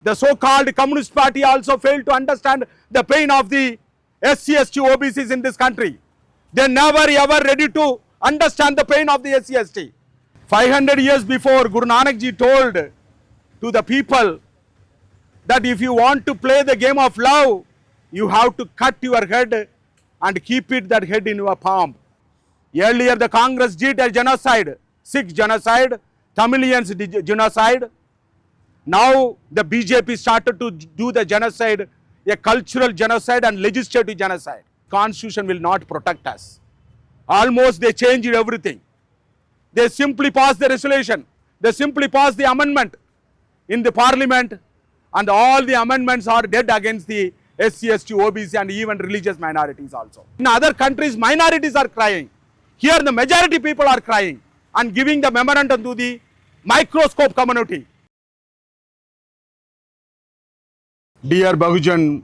The so-called Communist Party also failed to understand the pain of the SC/ST OBCs in this country. They never ever ready to understand the pain of the SC/ST. 500 years before, Guru Nanak Ji told to the people that if you want to play the game of love, you have to cut your head and keep that head in your palm. Earlier the Congress did a genocide, Sikh genocide, Tamilians genocide. Now the BJP started to do the genocide, a cultural genocide and legislative genocide. Constitution will not protect us. Almost they changed everything. They simply passed the resolution. They simply passed the amendment in the parliament, and all the amendments are dead against the SC/ST, OBC and even religious minorities also. In other countries, minorities are crying. Here the majority people are crying and giving the memorandum to the microscope community. Dear Bahujan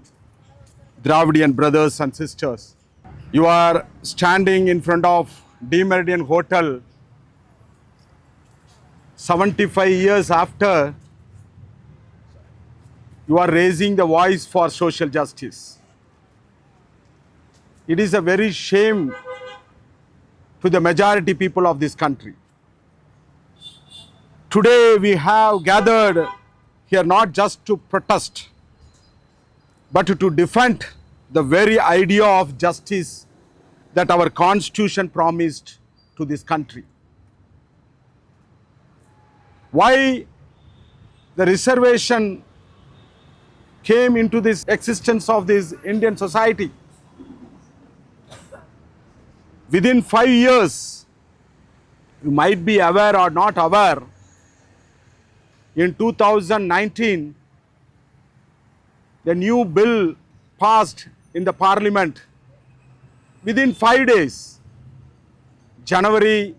Dravidian brothers and sisters, you are standing in front of D Meridian Hotel 75 years after you are raising the voice for social justice. It is a very shame to the majority people of this country. Today we have gathered here not just to protest, but to defend the very idea of justice that our Constitution promised to this country. Why the reservation came into this existence of this Indian society? Within 5 years, you might be aware or not aware, in 2019, the new bill passed in the parliament. Within 5 days, January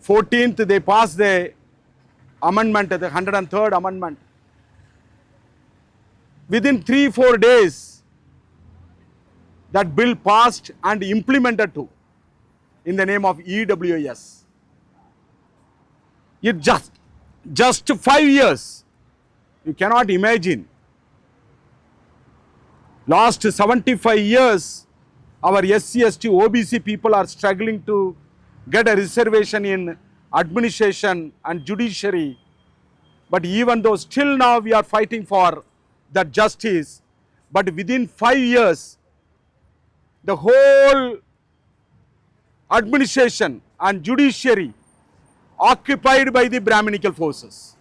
14th, they passed the amendment, the 103rd amendment. Within 3-4 days, that bill passed and implemented too, in the name of EWS. It just 5 years. You cannot imagine. Last 75 years, our SC/ST, OBC people are struggling to get a reservation in administration and judiciary. But even though still now we are fighting for that justice, but within 5 years, the whole administration and judiciary occupied by the Brahminical forces.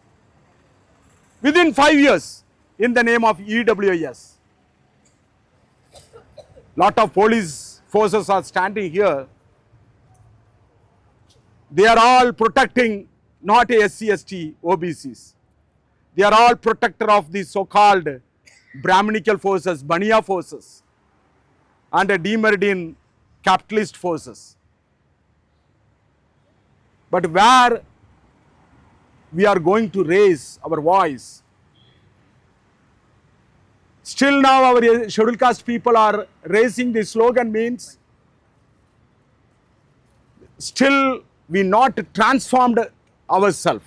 Within 5 years, in the name of EWS. Lot of police forces are standing here. They are all protecting not SC/ST, OBCs. They are all protector of the so-called Brahminical forces, Baniya forces, and the D Meridian capitalist forces. But where we are going to raise our voice, still now our scheduled caste people are raising the slogan means, still we not transformed ourselves.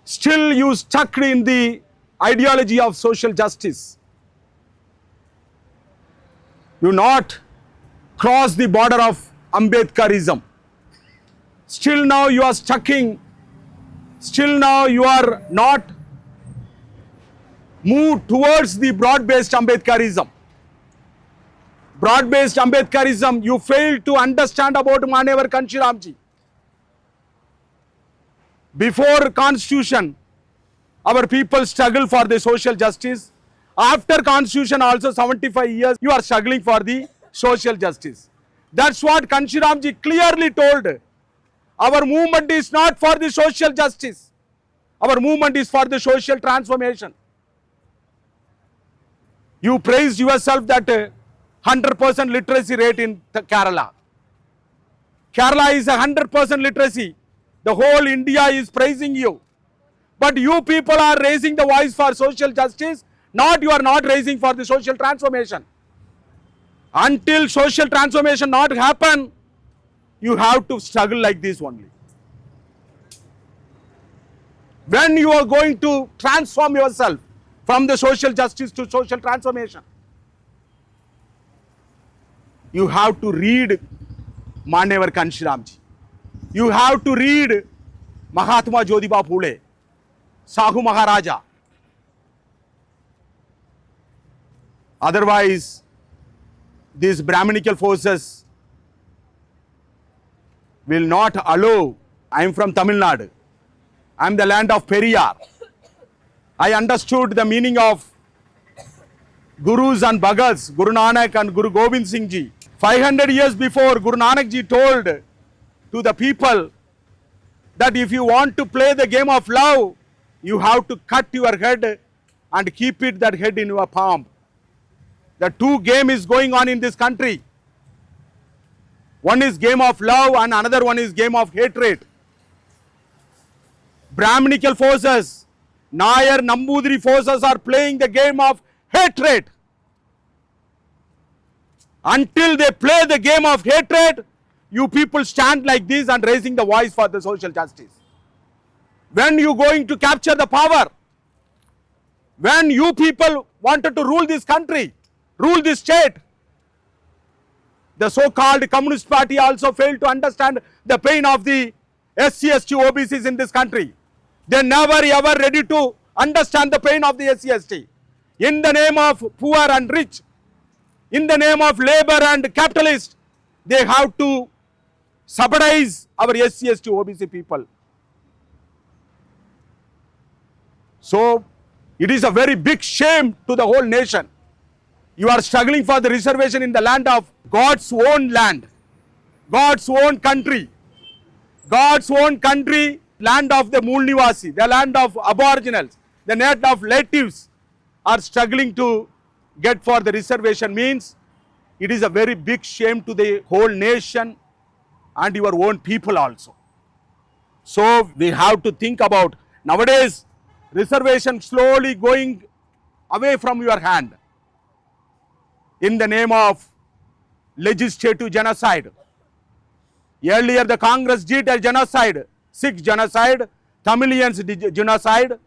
Still you stuck in the ideology of social justice. You not cross the border of Ambedkarism. Still now you are still now you are not moved towards the broad-based Ambedkarism. Broad-based Ambedkarism, you failed to understand about Manevar Kanshiramji. Before Constitution, our people struggle for the social justice. After Constitution also 75 years, you are struggling for the social justice. That's what Kanshiramji clearly told. Our movement is not for the social justice. Our movement is for the social transformation. You praised yourself that 100% literacy rate in Kerala. Kerala is 100% literacy. The whole India is praising you. But you people are raising the voice for social justice, not you are not raising for the social transformation. Until social transformation not happen, you have to struggle like this only. When you are going to transform yourself from the social justice to social transformation, you have to read Manevar Kanshiramji. You have to read Mahatma Jyotiba Phule, Sahu Maharaja. Otherwise, these Brahminical forces will not allow. I am from Tamil Nadu. I am the land of Periyar. I understood the meaning of Gurus and Bhagats, Guru Nanak and Guru Gobind Singh Ji. 500 years before, Guru Nanak Ji told to the people that if you want to play the game of love, you have to cut your head and keep that head in your palm. The two game is going on in this country. One is game of love and another one is game of hatred. Brahminical forces, Nayar, Nambudiri forces are playing the game of hatred. Until they play the game of hatred, you people stand like this and raising the voice for the social justice. When you going to capture the power? When you people wanted to rule this country, rule this state, the so-called Communist Party also failed to understand the pain of the SC, ST, OBCs in this country. They never ever ready to understand the pain of the SC, ST. In the name of poor and rich, in the name of labor and capitalist, they have to subsidize our SC, ST, OBC people. So, it is a very big shame to the whole nation. You are struggling for the reservation in the land of God's own land, God's own country, land of the Mool Nivasi, the land of aboriginals, the land of natives are struggling to get for the reservation. Means it is a very big shame to the whole nation and your own people also. So we have to think about nowadays reservation slowly going away from your hand in the name of legislative genocide. Earlier the Congress did a genocide, Sikh genocide, Tamilians did genocide.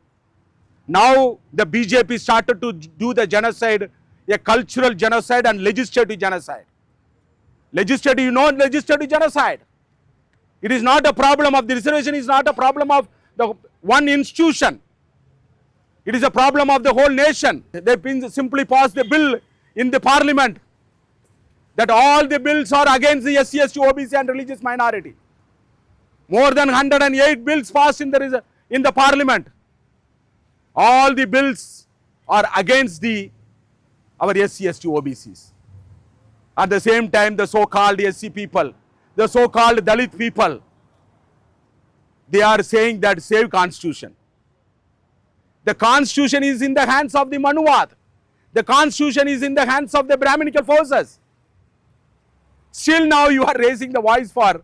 Now the BJP started to do the genocide, a cultural genocide and legislative genocide. Legislative, you know, legislative genocide. It is not a problem of the reservation, is not a problem of the one institution. It is a problem of the whole nation. They simply passed the bill in the parliament that all the bills are against the SC, ST, OBC and religious minority. More than 108 bills passed in the parliament. All the bills are against our SC, ST, OBCs. At the same time, the so-called SC people, the so-called Dalit people, they are saying that save constitution. The constitution is in the hands of the Manuvad. The constitution is in the hands of the Brahminical forces. Still now you are raising the voice for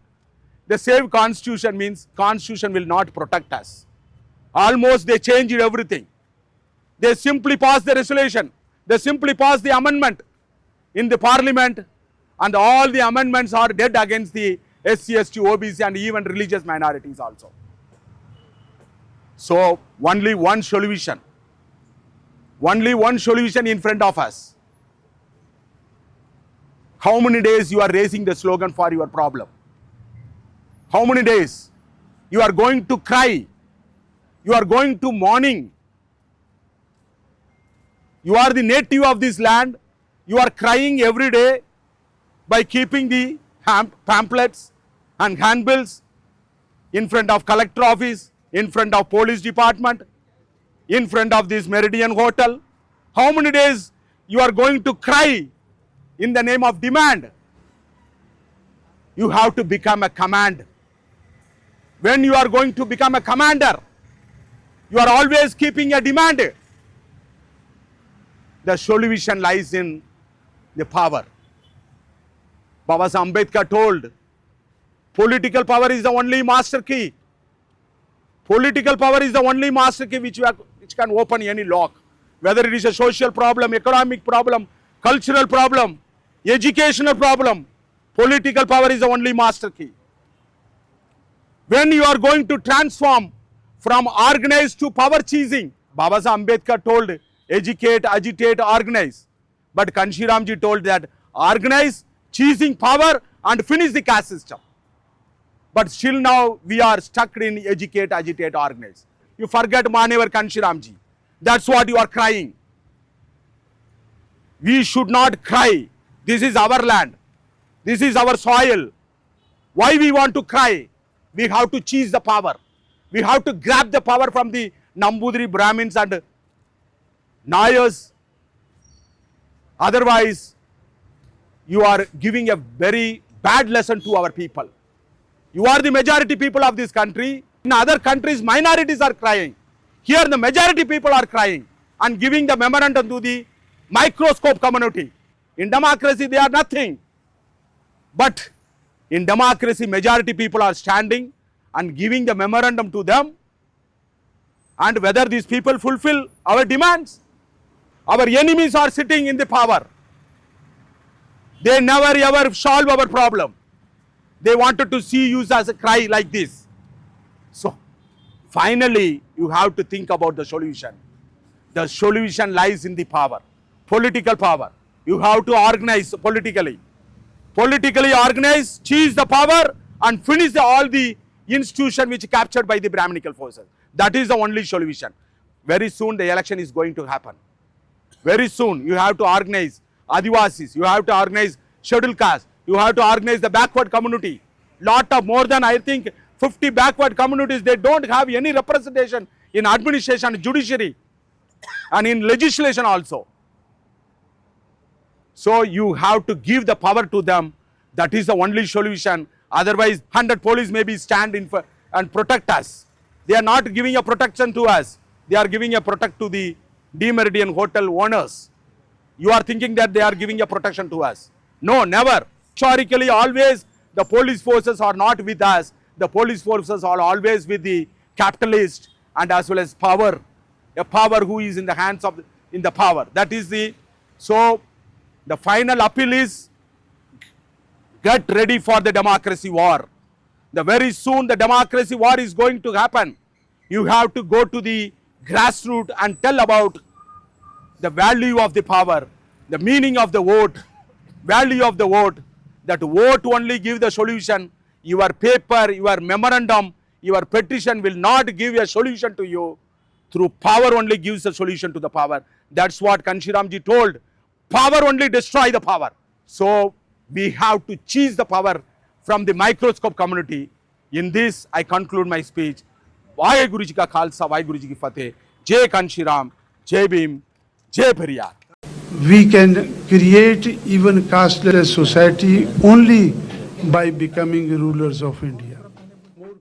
the save constitution, means constitution will not protect us. Almost they changed everything. They simply passed the resolution. They simply passed the amendment in the parliament and all the amendments are dead against the SC, ST, OBC and even religious minorities also. So only one solution in front of us. How many days you are raising the slogan for your problem? How many days you are going to cry? You are going to mourning. You are the native of this land. You are crying every day by keeping the pamphlets and handbills in front of collector office, in front of police department, in front of this Meridian Hotel. How many days you are going to cry in the name of demand? You have to become a command. When you are going to become a commander, you are always keeping a demand. The solution lies in the power. Baba Saheb Ambedkar told, political power is the only master key. Political power is the only master key which can open any lock. Whether it is a social problem, economic problem, cultural problem, educational problem, political power is the only master key. When you are going to transform from organized to power cheesing. Baba Saheb Ambedkar told, educate, agitate, organize. But Kanshiramji told that organize, cheesing power and finish the caste system. But still now we are stuck in educate, agitate, organize. You forget Manevar Kanshiramji. That's what you are crying. We should not cry. This is our land. This is our soil. Why we want to cry? We have to cheese the power. We have to grab the power from the Nambudiri Brahmins and Nayars. Otherwise, you are giving a very bad lesson to our people. You are the majority people of this country. In other countries, minorities are crying. Here, the majority people are crying and giving the memorandum to the microscope community. In democracy, they are nothing. But in democracy, majority people are standing and giving the memorandum to them. And whether these people fulfill our demands, our enemies are sitting in the power. They never ever solve our problem. They wanted to see you as a cry like this. So, finally, you have to think about the solution. The solution lies in the power, political power. You have to organize politically. Politically organize, cheese the power and finish all the institution which captured by the Brahminical forces. That is the only solution. Very soon the election is going to happen. Very soon you have to organize Adivasis, you have to organize scheduled caste, you have to organize the backward community. Lot of more than I think 50 backward communities, they don't have any representation in administration, judiciary and in legislation also. So you have to give the power to them. That is the only solution. Otherwise 100 police may be stand in for and protect us. They are not giving a protection to us. They are giving a protect to the D Meridian hotel owners. You are thinking that they are giving a protection to us. No, never. Historically, always the police forces are not with us. The police forces are always with the capitalist and as well as power. A power who is in the hands of in the power. That is the so the final appeal is get ready for the democracy war. The very soon the democracy war is going to happen. You have to go to the grassroots and tell about the value of the power, the meaning of the vote, value of the vote. That vote only give the solution. Your paper, your memorandum, your petition will not give a solution to you. Through power only gives a solution to the power. That's what Kanshiramji told. Power only destroy the power. So we have to cheese the power from the microscope community. In this, I conclude my speech. Vaheguru Ji ka Khalsa, Vaheguru Ji ki Fateh. Jai Kanshiram, Jai Bhim, Jai Bhariyar. We can create even casteless society only by becoming rulers of India.